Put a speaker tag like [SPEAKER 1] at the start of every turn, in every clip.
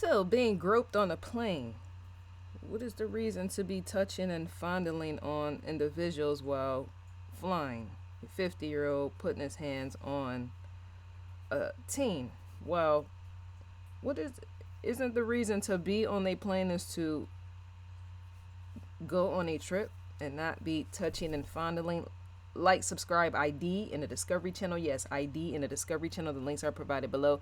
[SPEAKER 1] So, being groped on a plane. What is the reason to be touching and fondling on individuals while flying? A 50-year-old putting his hands on a teen. Well, what is isn't the reason to be on a plane is to go on a trip and not be touching and fondling? Like, subscribe, ID in the Discovery Channel. Yes, ID in the Discovery Channel. The links are provided below.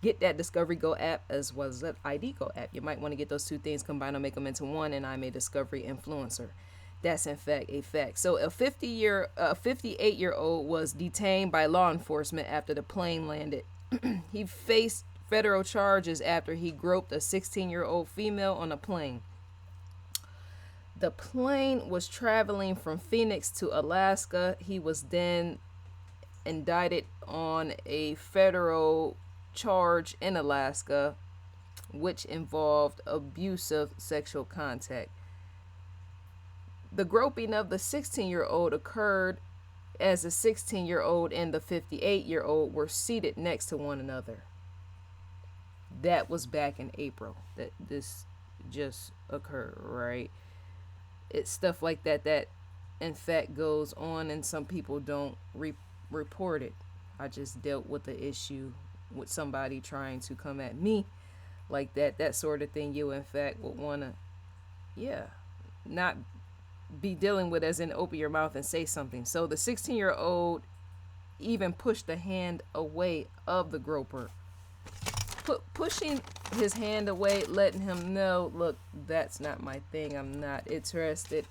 [SPEAKER 1] Get that Discovery Go app as well as that ID Go app. You might want to get those two things combined and make them into one. And I'm a Discovery influencer. That's in fact a fact. So a 58-year-old was detained by law enforcement after the plane landed. He faced federal charges after he groped a 16-year-old female on a plane. The plane was traveling from Phoenix to Alaska. He was then indicted on a federal charge in Alaska, which involved abusive sexual contact. The groping of the 16-year-old occurred as the 16-year-old and the 58-year-old were seated next to one another. That was back in April that this just occurred, right? It's stuff like that in fact goes on, and some people don't report it. I just dealt with the issue with somebody trying to come at me like that sort of thing. You in fact would want to not be dealing with, as in open your mouth and say something. So the 16-year-old even pushed the hand away of the groper, pushing his hand away, letting him know, look, that's not my thing. I'm not interested.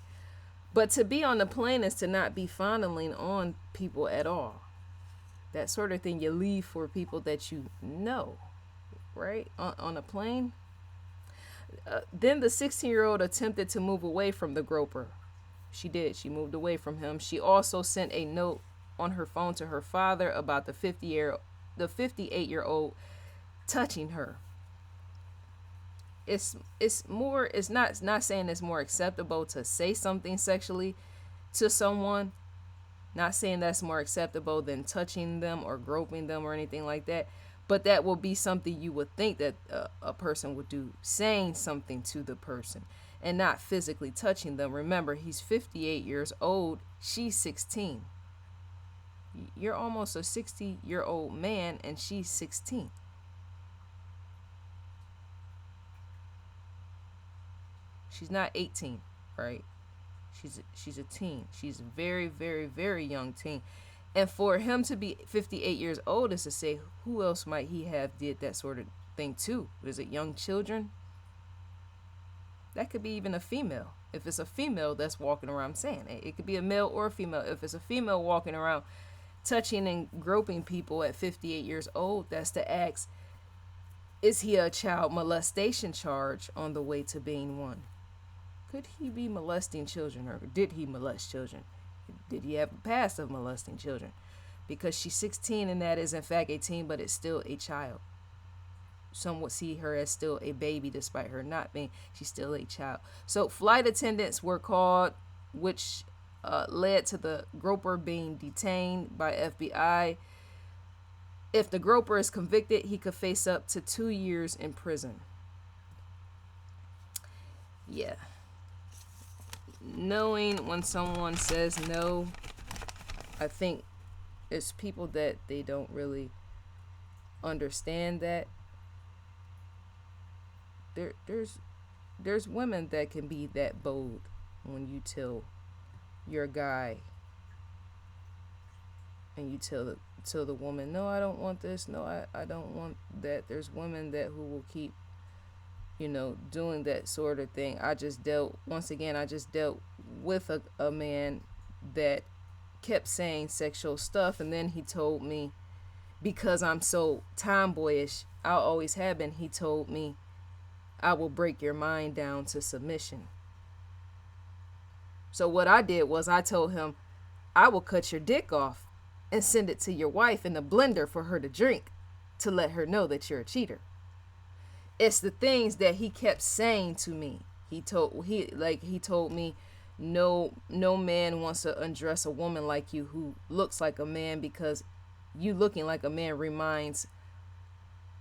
[SPEAKER 1] But to be on the plane is to not be fondling on people at all. That sort of thing you leave for people that you know, right? On a plane. Then the 16-year-old attempted to move away from the groper. She did. She moved away from him. She also sent a note on her phone to her father about the 58-year-old touching her. It's not saying it's more acceptable to say something sexually to someone. Not saying that's more acceptable than touching them or groping them or anything like that. But that will be something you would think that a person would do, saying something to the person and not physically touching them. Remember, he's 58 years old. She's 16. You're almost a 60-year-old man and she's 16. She's not 18, right? She's a teen. She's a very, very, very young teen. And for him to be 58 years old is to say, who else might he have did that sort of thing to? Is it young children? That could be even a female. If it's a female that's walking around, I'm saying it could be a male or a female. If it's a female walking around touching and groping people at 58 years old, that's to ask, is he a child molestation charge on the way to being one? Could he be molesting children, or did he molest children? Did he have a past of molesting children? Because she's 16 and that is in fact a teen, but it's still a child. Some would see her as still a baby despite her not being. She's still a child. So flight attendants were called, which led to the groper being detained by FBI. If the groper is convicted, he could face up to 2 years in prison. Yeah. Knowing when someone says no, I think it's people that they don't really understand that. There's women that can be that bold when you tell your guy and you tell the woman, no, I don't want this, no, I don't want that. There's women that who will keep doing that sort of thing. I just dealt with a man that kept saying sexual stuff, and then he told me, because I'm so tomboyish, I always have been, he told me, I will break your mind down to submission. So what I did was I told him, I will cut your dick off and send it to your wife in a blender for her to drink to let her know that you're a cheater. It's the things that he kept saying to me. He told me, no man wants to undress a woman like you who looks like a man, because you looking like a man reminds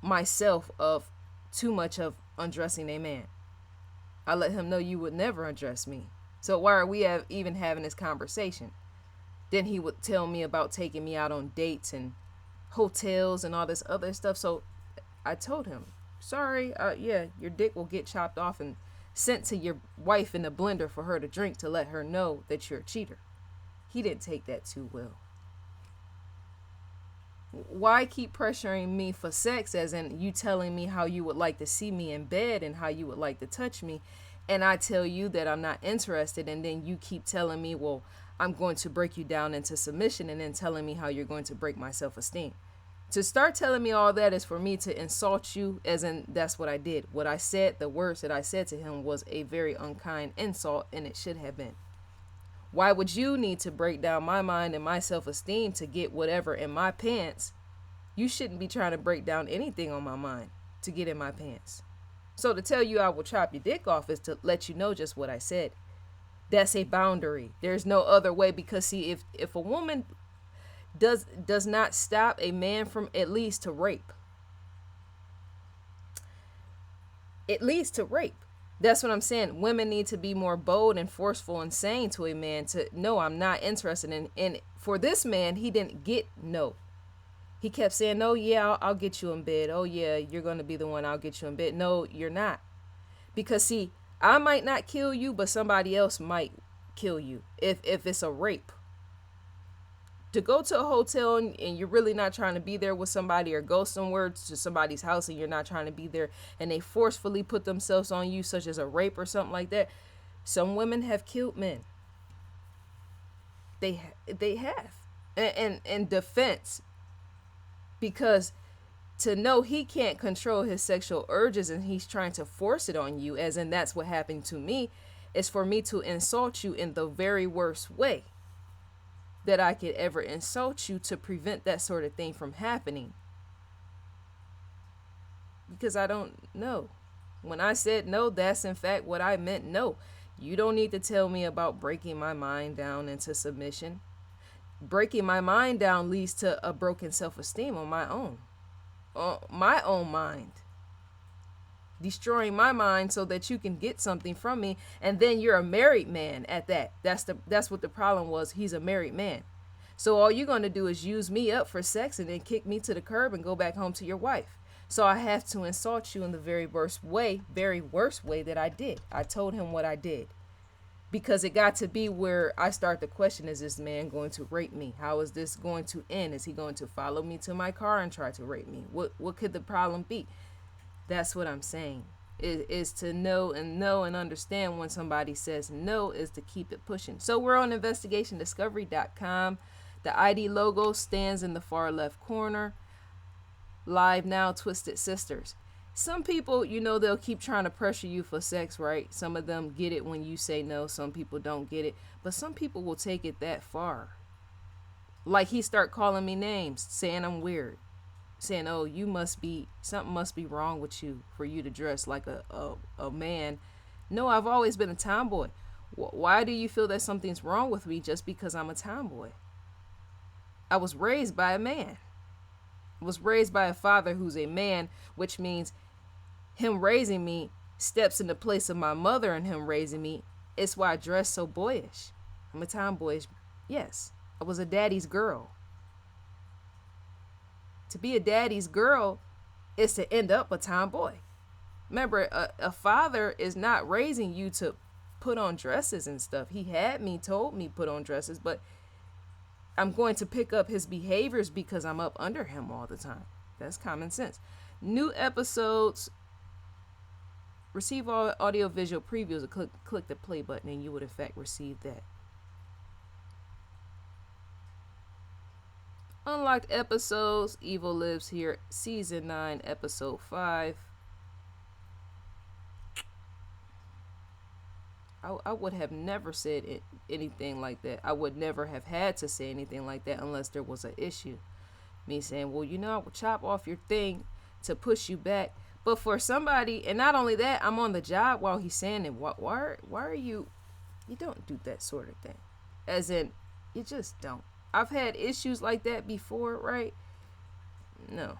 [SPEAKER 1] myself of too much of undressing a man. I let him know you would never undress me. So why are we even having this conversation? Then he would tell me about taking me out on dates and hotels and all this other stuff. So I told him, sorry, yeah, your dick will get chopped off and sent to your wife in a blender for her to drink to let her know that you're a cheater. He didn't take that too well. Why keep pressuring me for sex, as in you telling me how you would like to see me in bed and how you would like to touch me, and I tell you that I'm not interested, and then you keep telling me, well, I'm going to break you down into submission, and then telling me how you're going to break my self-esteem. To start telling me all that is for me to insult you, as in that's what I did. What I said, the words that I said to him was a very unkind insult, and it should have been. Why would you need to break down my mind and my self-esteem to get whatever in my pants? You shouldn't be trying to break down anything on my mind to get in my pants. So to tell you I will chop your dick off is to let you know just what I said. That's a boundary. There's no other way, because see, if a woman does not stop a man from at least to rape. At least to rape. That's what I'm saying. Women need to be more bold and forceful and saying to a man to, no, I'm not interested in. And for this man, he didn't get no. He kept saying, no, yeah, I'll get you in bed. Oh, yeah, you're going to be the one, I'll get you in bed. No, you're not. Because, see, I might not kill you, but somebody else might kill you if it's a rape. To go to a hotel and you're really not trying to be there with somebody, or go somewhere to somebody's house and you're not trying to be there, and they forcefully put themselves on you, such as a rape or something like that. Some women have killed men. They have. And in defense, because to know he can't control his sexual urges and he's trying to force it on you, as in that's what happened to me, is for me to insult you in the very worst way that I could ever insult you, to prevent that sort of thing from happening. Because I don't know. When I said no, that's in fact what I meant. No, you don't need to tell me about breaking my mind down into submission. Breaking my mind down leads to a broken self-esteem on my own mind. Destroying my mind so that you can get something from me, and then you're a married man at that. That's what the problem was. He's a married man. So all you're going to do is use me up for sex and then kick me to the curb and go back home to your wife. So I have to insult you in the very worst way that I did. I told him what I did. Because it got to be where I start to question, is this man going to rape me? How is this going to end? Is he going to follow me to my car and try to rape me? What could the problem be? That's what I'm saying. Is to know and understand when somebody says no, is to keep it pushing. So we're on investigationdiscovery.com. The ID logo stands in the far left corner. Live now, Twisted Sisters. Some people, they'll keep trying to pressure you for sex, right? Some of them get it when you say no. Some people don't get it. But some people will take it that far. Like he start calling me names, saying I'm weird. Saying, oh, something must be wrong with you for you to dress like a man. No, I've always been a tomboy. Why do you feel that something's wrong with me just because I'm a tomboy? I was raised by a man. I was raised by a father who's a man, which means him raising me steps in the place of my mother and him raising me. It's why I dress so boyish. I'm a tomboyish. Yes, I was a daddy's girl. To be a daddy's girl is to end up a tomboy. Remember, a father is not raising you to put on dresses and stuff. He told me put on dresses, but I'm going to pick up his behaviors because I'm up under him all the time. That's common sense. New episodes, receive all audio visual previews, and click the play button and you would in fact receive that. Unlocked episodes, Evil Lives Here, Season 9, Episode 5. I would have never said anything like that. I would never have had to say anything like that unless there was an issue. Me saying, well, I will chop off your thing to push you back. But for somebody, and not only that, I'm on the job while he's saying it. Why are you don't do that sort of thing. As in, you just don't. I've had issues like that before, right? No.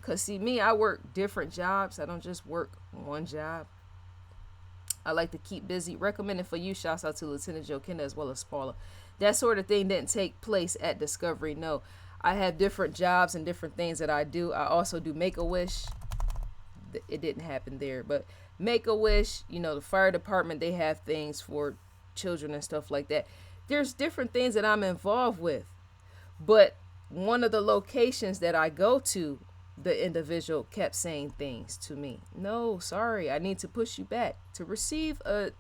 [SPEAKER 1] Because see, me, I work different jobs. I don't just work one job. I like to keep busy. Recommended for you. Shouts out to Lieutenant Joe Kenda as well as Paula. That sort of thing didn't take place at Discovery. No, I have different jobs and different things that I do. I also do Make-A-Wish. It didn't happen there, but Make-A-Wish, you know, the fire department, they have things for children and stuff like that. There's different things that I'm involved with, but one of the locations that I go to, the individual kept saying things to me. No, sorry, I need to push you back. To receive a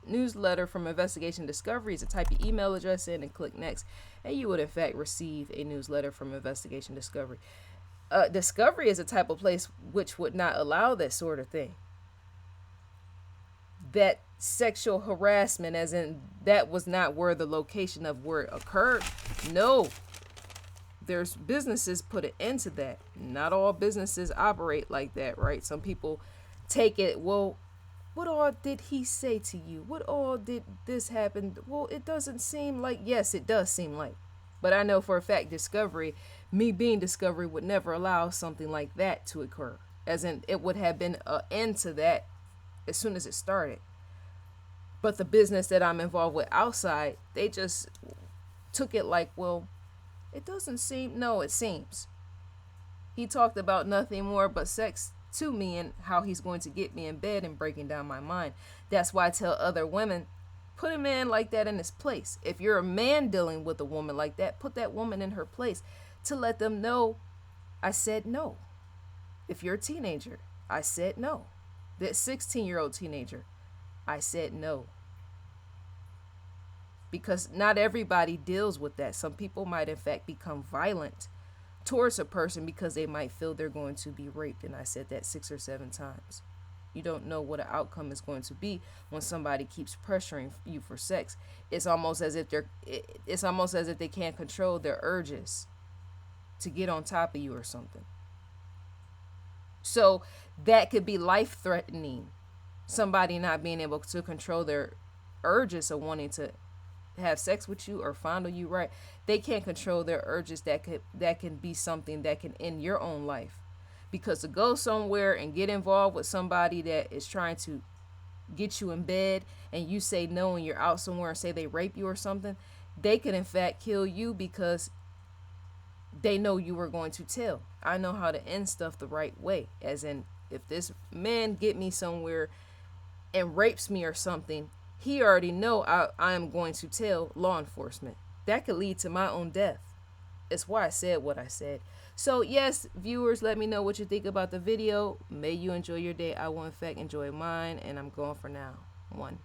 [SPEAKER 1] newsletter from Investigation Discovery is to type your email address in and click next, and you would in fact receive a newsletter from Investigation Discovery. Discovery is a type of place which would not allow that sort of thing. That sexual harassment, as in that was not where the location of where it occurred. No, there's businesses put an end to that. Not all businesses operate like that, right? Some people take it, well, what all did he say to you? What all did this happen? Well, it doesn't seem like, yes, it does seem like. But I know for a fact Discovery, me being Discovery, would never allow something like that to occur. As in, it would have been an end to that as soon as it started. But the business that I'm involved with outside, they just took it like, well, it doesn't seem, no, it seems. He talked about nothing more but sex to me and how he's going to get me in bed and breaking down my mind. That's why I tell other women, put a man like that in his place. If you're a man dealing with a woman like that, put that woman in her place to let them know, I said no. If you're a teenager, I said no. That 16-year-old teenager, I said no. Because not everybody deals with that. Some people might in fact become violent towards a person because they might feel they're going to be raped. And I said that 6 or 7 times. You don't know what an outcome is going to be when somebody keeps pressuring you for sex. It's almost as if they can't control their urges to get on top of you or something. So that could be life-threatening. Somebody not being able to control their urges of wanting to have sex with you or fondle you, right? They can't control their urges. That can be something that can end your own life. Because to go somewhere and get involved with somebody that is trying to get you in bed and you say no and you're out somewhere and say they rape you or something, they can in fact kill you because they know you were going to tell. I know how to end stuff the right way. As in, if this man get me somewhere and rapes me or something, he already know I am going to tell law enforcement. That could lead to my own death. It's why I said what I said. So yes, viewers, let me know what you think about the video. May you enjoy your day. I will in fact enjoy mine, and I'm going for now. 1.